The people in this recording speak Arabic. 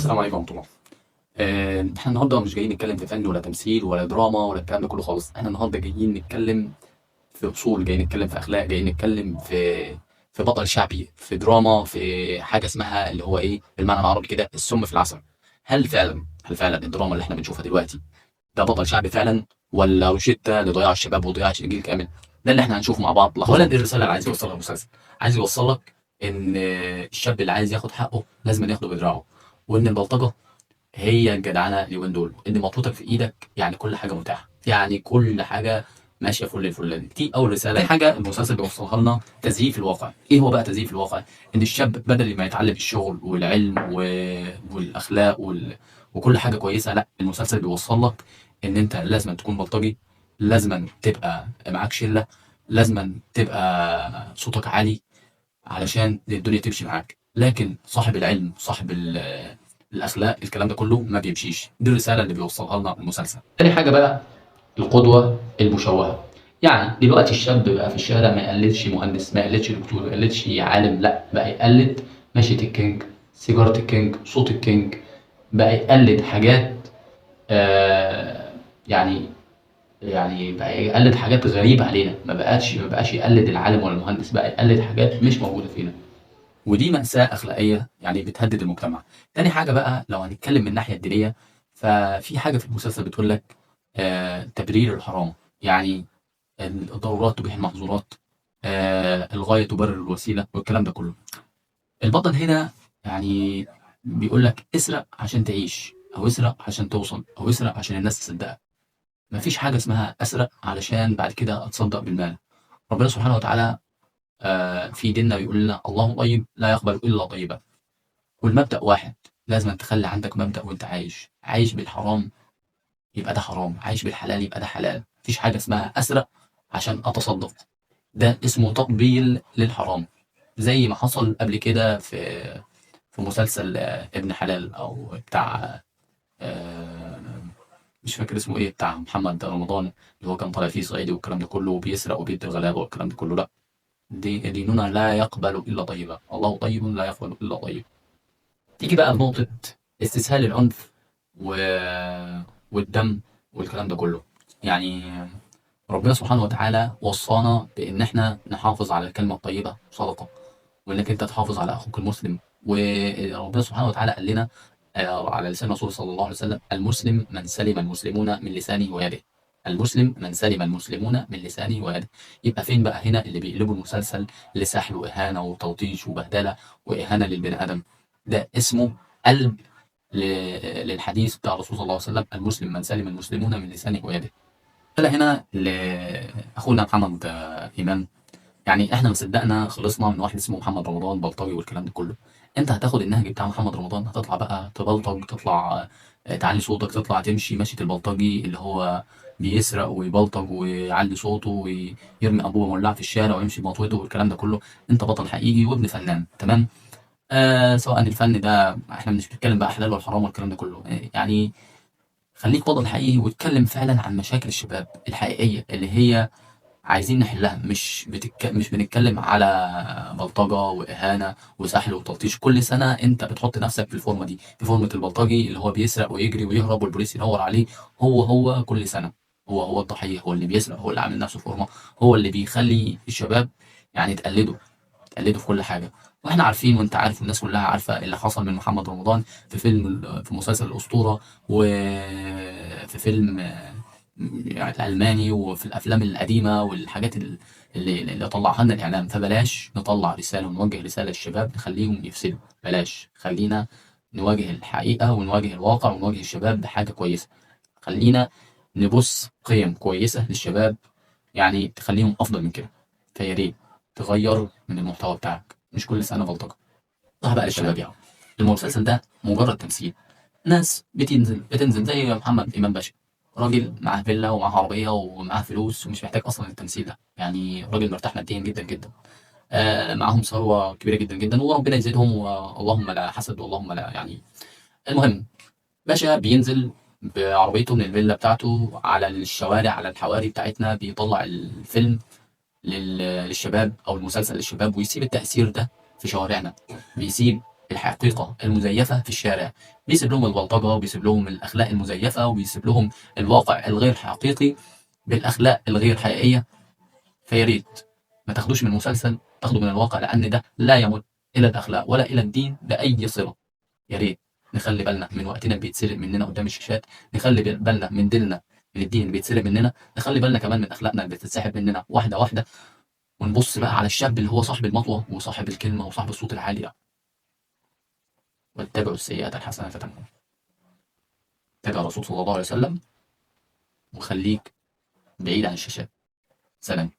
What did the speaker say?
السلام عليكم ورحمة الله. احنا النهارده مش جايين نتكلم في فن ولا تمثيل ولا دراما ولا الكلام ده كله خالص، احنا النهارده جايين نتكلم في اصول، جايين نتكلم في اخلاق، جايين نتكلم في بطل شعبي، في دراما، في حاجه اسمها اللي هو ايه بالمعنى العربي كده السم في العسل. هل فعلا الدراما اللي احنا بنشوفها دلوقتي ده بطل شعبي فعلا، ولا روشتة لضياع الشباب وضياع جيل كامل؟ ده اللي احنا هنشوفه مع بعض لحظات. ولا دي الرساله اللي عايز يوصلها المسلسل؟ عايز يوصل لك ان الشاب اللي عايز ياخد حقه لازم ياخده بدراعه، وان البلطجه هي الجدعنه اليومين دول، ان مطوتك في ايدك يعني كل حاجه متاحه، يعني كل حاجه ماشيه فل الفل. دي اول رساله. تاني حاجه المسلسل بيوصلها لنا تزييف الواقع. ايه هو بقى تزييف الواقع؟ ان الشاب بدل ما يتعلم الشغل والعلم والاخلاق وكل حاجه كويسه، لا، المسلسل بيوصل لك ان انت لازم تكون بلطجي، لازم تبقى معاك شله، لازم تبقى صوتك عالي علشان الدنيا تمشي معاك. لكن صاحب العلم، صاحب الاخلاق، الكلام ده كله ما بيمشيش. دي الرساله اللي بيوصلها لنا المسلسل. تاني حاجه بقى القدوه المشوهه. يعني دلوقتي الشاب بقى في الشارع ما يقلدش مهندس، ما يقلدش دكتور، ما يقلدش عالم، لا، بقى يقلد مشية الكينج، سيجارة الكينج، صوت الكينج. بقى يقلد حاجات آه يعني يعني بقى يقلد حاجات غريبة علينا. ما بقاش يقلد العالم ولا المهندس، بقى يقلد حاجات مش موجودة فينا. ودي مأساة أخلاقية يعني بتهدد المجتمع. تاني حاجة بقى لو هنتكلم من الناحية الدينية، ففي حاجة في المسلسل بتقول لك تبرير الحرام. يعني الضرورات تبيح المحظورات، الغاية تبرر الوسيلة والكلام ده كله. البطل هنا يعني بيقول لك اسرق عشان تعيش، أو اسرق عشان توصل، أو اسرق عشان الناس تصدقك. مفيش حاجة اسمها أسرق علشان بعد كده أتصدق بالمال. ربنا سبحانه وتعالى في ديننا بيقول لنا الله طيب لا يقبل إلا طيبا. والمبدأ واحد، لازم تخلي عندك مبدأ وانت عايش بالحرام يبقى ده حرام، عايش بالحلال يبقى ده حلال. مفيش حاجة اسمها أسرق عشان أتصدق، ده اسمه تطبيل للحرام. زي ما حصل قبل كده في مسلسل ابن حلال، أو بتاع آه، مش فاكر اسمه ايه، بتاع محمد رمضان، اللي هو كان طالع فيه صعيدي والكلام ده كله وبيسرق وبيدي الغلابة والكلام ده كله. لا، ديننا لا يقبل إلا طيبا، الله طيب لا يقبل إلا طيب. تيجي بقى لنقطة استسهال العنف و... والدم والكلام ده كله. يعني ربنا سبحانه وتعالى وصانا بإن احنا نحافظ على الكلمة الطيبة صدقة، وإنك أنت تحافظ على أخوك المسلم. وربنا سبحانه وتعالى قال لنا على لسان الرسول صلى الله عليه وسلم: المسلم من سلم المسلمون من لسانه ويده. المسلم من سلم المسلمون من لسانه ويده. يبقى فين بقى هنا اللي بيقلبوا المسلسل لسحل وإهانة وتوطيش وبهدلة وإهانة للبني آدم؟ ده اسمه قلب للحديث بتاع الرسول صلى الله عليه وسلم: المسلم من سلم المسلمون من لسانه ويده. هنا لأخونا محمد إيمان. يعني احنا ما صدقنا خلصنا من واحد اسمه محمد رمضان بلطجي والكلام ده كله. انت هتاخد النهج بتاع محمد رمضان، هتطلع بقى تبلطج، تطلع تعلي صوتك، تطلع تمشي مشية البلطجي اللي هو بيسرق ويبلطج ويعلي صوته ويرمي ابوه مولع في الشارع ويمشي بمطوته والكلام ده كله. انت بطل حقيقي وابن فنان، تمام. سواء الفن ده احنا مش بنتكلم بقى حلال والحرام والكلام ده كله، يعني خليك بطل حقيقي واتكلم فعلا عن مشاكل الشباب الحقيقية اللي هي عايزين نحلها. مش بنتكلم على بلطجة وإهانة وسحل وتلطيش. كل سنة أنت بتحط نفسك في الفورمة دي، في فورمة البلطجي اللي هو بيسرق ويجري ويهرب والبوليس يدور عليه. هو كل سنة هو الضحية، هو اللي بيسرق، هو اللي عامل نفسه فورمة، هو اللي بيخلي الشباب يعني تقلده في كل حاجة. واحنا عارفين وانت عارف والناس كلها عارفة اللي حصل من محمد رمضان في مسلسل الأسطورة، وفي فيلم يعني الألماني، وفي الأفلام القديمة والحاجات اللي طلعها لنا الإعلام. فبلاش نطلع رسالة ونوجه رسالة للشباب نخليهم يفسدوا. بلاش، خلينا نواجه الحقيقة ونواجه الواقع ونواجه الشباب بحاجة كويسة. خلينا نبص قيم كويسة للشباب يعني تخليهم أفضل من كده. فيا ريت تغير من المحتوى بتاعك، مش كل سنة بلطجة. صح بقى للشباب يعني المسلسل ده مجرد تمثيل. ناس بتنزل زي محمد إمام باشا، راجل معاه فيلا ومعاه عربية ومعاه فلوس ومش محتاج أصلا التمثيل ده. يعني راجل مرتاح ماديا جدا جدا، معاهم ثروة كبيرة جدا جدا وربنا يزيدهم، واللهم لا حسد واللهم لا يعني. المهم، باشا بينزل بعربيته من الفيلا بتاعته على الشوارع، على الحواري بتاعتنا، بيطلع الفيلم للشباب او المسلسل للشباب، ويسيب التأثير ده في شوارعنا. بيسيب الحقيقة المزيفة في الشارع، بيسيب لهم البلطجة وبيسيب لهم الأخلاق المزيفة وبيسيب لهم الواقع الغير حقيقي بالأخلاق الغير حقيقية. فيا ريت ما تاخدوش من المسلسل، تاخدوا من الواقع، لأن ده لا يمت إلى الأخلاق ولا إلى الدين بأي صلة. يا ريت نخلي بالنا من وقتنا اللي بيتسرق مننا قدام الشاشات، نخلي بالنا من ديننا، من الدين اللي بيتسرق مننا، نخلي بالنا كمان من أخلاقنا اللي بتتسحب مننا واحدة واحدة، ونبص بقى على الشاب اللي هو صاحب المطوة وصاحب الكلمة وصاحب الصوت العالي ده. واتبعوا السيئات الحسنة تمحوها. اتبع الرسول صلى الله عليه وسلم، وخليك بعيد عن الشاشات. سلام.